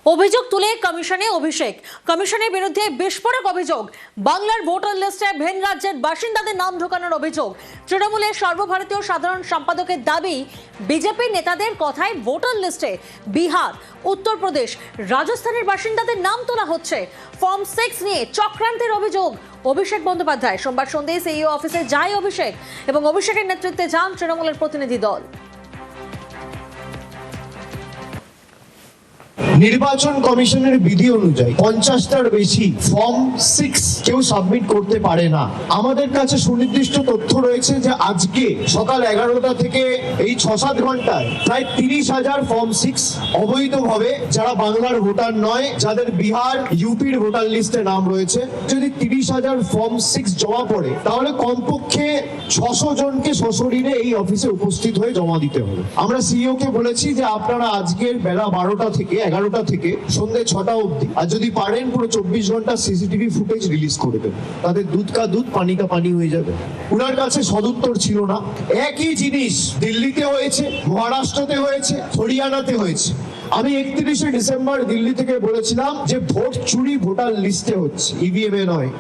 অভিযোগ তুলে কমিশনে অভিষেক। কমিশনের বিরুদ্ধে বিস্ফোরক অভিযোগ। বাংলার ভোটার লিস্টে ভিন রাজ্যের বাসিন্দাদের নাম ঢোকানোর অভিযোগ। তৃণমূলের সর্বভারতীয় সাধারণ সম্পাদকের দাবি, বিজেপি নেতাদের কথায় ভোটার লিস্টে বিহার, উত্তরপ্রদেশ, রাজস্থানের বাসিন্দাদের নাম তোলা হচ্ছে। ফর্ম 6 নিয়ে চক্রান্তের অভিযোগ। অভিষেক বন্দ্যোপাধ্যায় সোমবার সন্ধ্যায় সিইও অফিসে যায় অভিষেক এবং অভিষেকের নেতৃত্বে যান তৃণমূলের প্রতিনিধি দল। নির্বাচন কমিশনের বিধি অনুযায়ী 50টার বেশি ফর্ম 6 কেউ সাবমিট করতে পারে না। আমাদের কাছে সুনির্দিষ্ট তথ্য রয়েছে যে আজকে সকাল 11টা থেকে এই 6-7 ঘন্টায় প্রায় 30,000 ফর্ম 6 অবৈধভাবে, যারা বাংলার ভোটার নয়, যাদের বিহার, ইউপির ভোটার লিস্টে নাম রয়েছে, যদি 30,000 ফর্ম 6 জমা পড়ে, তাহলে কমপক্ষে 600 জনকে সশরীরে এই অফিসে উপস্থিত হয়ে জমা দিতে হবে। আমরা সিইও কে বলেছি যে আপনারা আজকের বেলা 12টা থেকে 11টা থেকে সন্ধ্যে 6টা অবধি, আর যদি পারেন পুরো 24 ঘন্টা সিসিটিভি ফুটেজ রিলিজ করে দেবেন। তাদের দুধ কা দুধ পানি কা পানি হয়ে যাবে। উনার কাছে সদুত্তর ছিল না। একই জিনিস দিল্লিতে হয়েছে, মহারাষ্ট্রতে হয়েছে, হরিয়ানাতে হয়েছে। আমি 31শে ডিসেম্বর দিল্লি থেকে বলেছিলাম যে ভোট চুরি ভোটার লিস্টে হচ্ছে, ইভিএম এ নয়।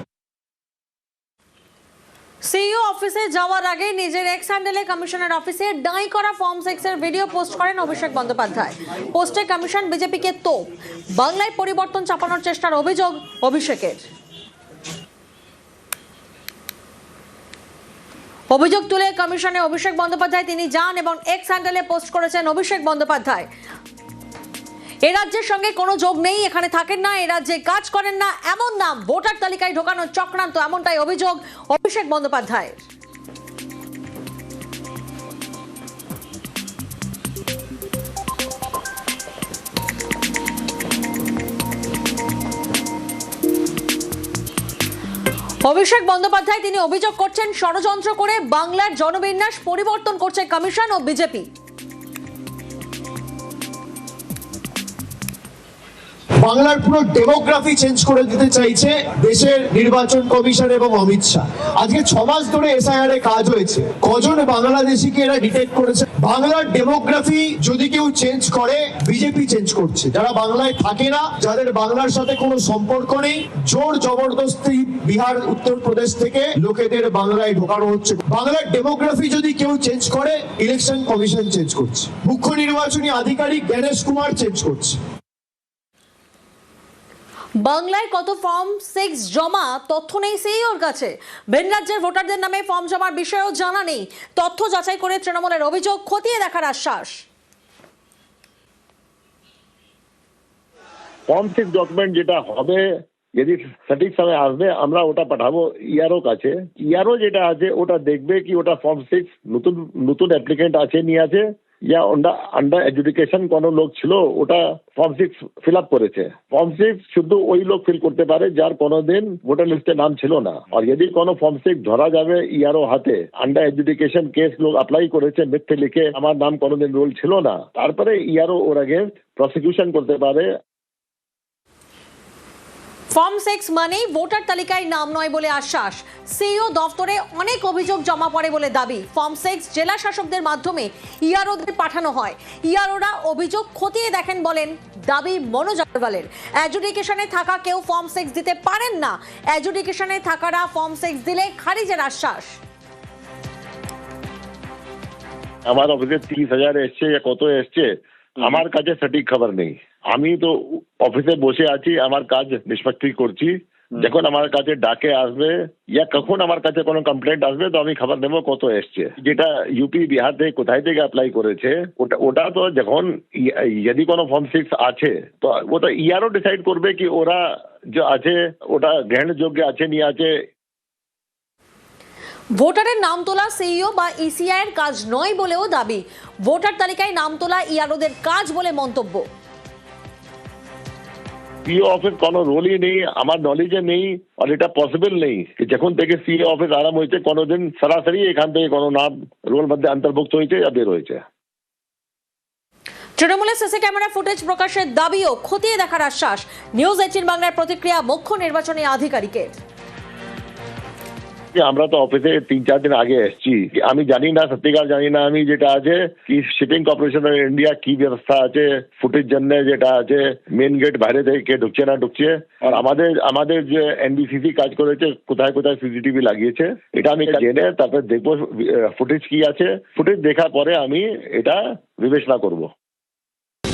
সিইও অফিসে যাওয়ার আগে নিজের এক্স হ্যান্ডেলে কমিশনের অফিসে ডাই করা ফর্ম 6 এর ভিডিও পোস্ট করেন অভিষেক বন্দ্যোপাধ্যায়। পোস্টে কমিশন বিজেপিকে তোপ, বাংলায় পরিবর্তন চাপানোর চেষ্টার অভিযোগ অভিষেকের। অভিযোগ তুলে কমিশনে অভিষেক বন্দ্যোপাধ্যায় তিনি যান এবং এক্স হ্যান্ডেলে পোস্ট করেছেন অভিষেক বন্দ্যোপাধ্যায়। এ রাজ্যের সঙ্গে কোনো যোগ নেই, এখানে থাকেন না, এ রাজ্যে কাজ করেন না, এমন নাম ভোটার তালিকায় ঢোকানোর চক্রান্ত, এমনটাই অভিযোগ অভিষেক বন্দ্যোপাধ্যায়ের। অভিষেক বন্দ্যোপাধ্যায় তিনি অভিযোগ করছেন, ষড়যন্ত্র করে বাংলার জনবিন্যাস পরিবর্তন করছে কমিশন ও বিজেপি। বাংলার পুরো ডেমোগ্রাফি চেঞ্জ করে দিতে চাইছে দেশের নির্বাচন কমিশন এবং অমিত শাহ। আজকে 6 মাস ধরে এসআইআর এ কাজ হয়েছে, কজন বাংলাদেশিকে এরা ডিটেক্ট করেছে। বাংলার ডেমোগ্রাফি যদি কেউ চেঞ্জ করে, বিজেপি চেঞ্জ করছে। যারা বাংলায় থাকে না, যাদের বাংলার সাথে কোনো সম্পর্ক নেই, জোর জবরদস্তি বিহার, উত্তরপ্রদেশ থেকে লোকেদের বাংলায় ঢোকানো হচ্ছে। বাংলার ডেমোগ্রাফি যদি কেউ চেঞ্জ করে, ইলেকশন কমিশন চেঞ্জ করছে, মুখ্য নির্বাচনী আধিকারিক গণেশ কুমার চেঞ্জ করছে। বাংলায় কত ফর্ম 6 জমা তথ্য নেই সিইওর কাছে। ভিন রাজ্যের ভোটারদের নামে ফর্ম জমার বিষয়েও জানা নেই। তথ্য যাচাই করে তৃণমূলের অভিযোগ খতিয়ে দেখার আশ্বাস। ফর্ম 6 ডকুমেন্ট যেটা হবে, যদি সঠিক সময় আসবে, আমরা ওটা পাঠাবো ইয়ারও কাছে। ইয়ারও যেটা আছে ওটা দেখবে কি ওটা ফর্ম 6 নতুন অ্যাপ্লিকেন্ট আছে নিয়ে আছে, ইয়া আন্ডার এডুকেশন কোনো লোক ছিল ওটা ফর্ম 6 ফিল আপ করেছে। ফর্ম 6 শুধু ওই লোক ফিল করতে পারে যার কোনোদিন ভোটার লিস্টে নাম ছিল না। আর যদি কোনো ফর্ম 6 ধরা যাবে ইয়ারও হাতে, আন্ডার এডুকেশন কেস লোক অ্যাপ্লাই করেছে মিথ্যে লিখে, আমার নাম কোনোদিন রোল ছিল না, তারপরে ইয়ারও ওর এগেনস্ট প্রসিকিউশন করতে পারে। ফর্ম 6 মানেই ভোটার তালিকায় নাম নয় বলে আশ্বাস। সিইও দফতরে অনেক অভিযোগ জমা পড়ে বলে দাবি। ফর্ম 6 জেলা শাসকদের মাধ্যমে ইআরওদের পাঠানো হয়। ইআরওরা অভিযোগ খতিয়ে দেখেন বলেন দাবি মনোজ আগরওয়ালের। অ্যাডজুডিকেশনে থাকা কেউ ফর্ম 6 দিতে পারেন না। অ্যাডজুডিকেশনে থাকারা ফর্ম 6 দিলে খারিজের আশ্বাস। আমার অফিসে 30,000 এসছে या কত এসছে আমার কাছে সঠিক খবর নেই। আমি তো অফিসে বসে আছি, আমার কাজ নিষ্পত্তি করছি। যখন আমার কাছে ডাকে আসবে ইয়া কখন আমার কাছে কোনো কমপ্লেন্ট আসবে, তো আমি খবর নেবো কত এসছে। যেটা ইউপি, বিহার থেকে কোথায় থেকে অ্যাপ্লাই করেছে ওটা তো যখন যদি কোনো ফর্ম 6 আছে তো ওটা ইয়ারও ডিসাইড করবে কি ওরা যে আছে ওটা গ্রহণযোগ্য আছে নিয়ে আছে। ভোটারের নাম তোলা সিইও বা ইসিআই এর কাজ নয় বলেও দাবি। ভোটার তালিকায় নাম তোলা ইআরওদের কাজ বলে মন্তব্য। সিইও অফিস কোনো রোলই নেই, আমার নলেজে নেই, আর এটা পসিবল নেই যখন থেকে সিইও অফিস আরাম হয়েছে কোনোদিন সরাসরি এখান থেকে কোনো নাম রোল মধ্যে অন্তর্ভুক্ত হয়েছে বা বের হয়েছে। তৃণমূলের সিসি ক্যামেরা ফুটেজ প্রকাশের দাবিও খতিয়ে দেখার আশ্বাস। নিউজ 18 বাংলার প্রতিক্রিয়া মুখ্য নির্বাচনী আধিকারিকের। আমরা তো অফিসে 3-4 দিন আগে এসেছি, আমি জানি না, সত্যিকার জানি না আমি যেটা আছে কি শিপিং কর্পোরেশন অফ ইন্ডিয়া কি ব্যবস্থা আছে ফুটের জন্য, যেটা আছে মেন গেট বাইরে থেকে কে ঢুকছে না ঢুকছে, আর আমাদের যে এনবিসিসি কাজ করেছে কোথায় কোথায় সিসিটিভি লাগিয়েছে এটা আমি জেনে তারপর দেখবো ফুটেজ কি আছে, ফুটেজ দেখার পরে আমি এটা বিবেচনা করব।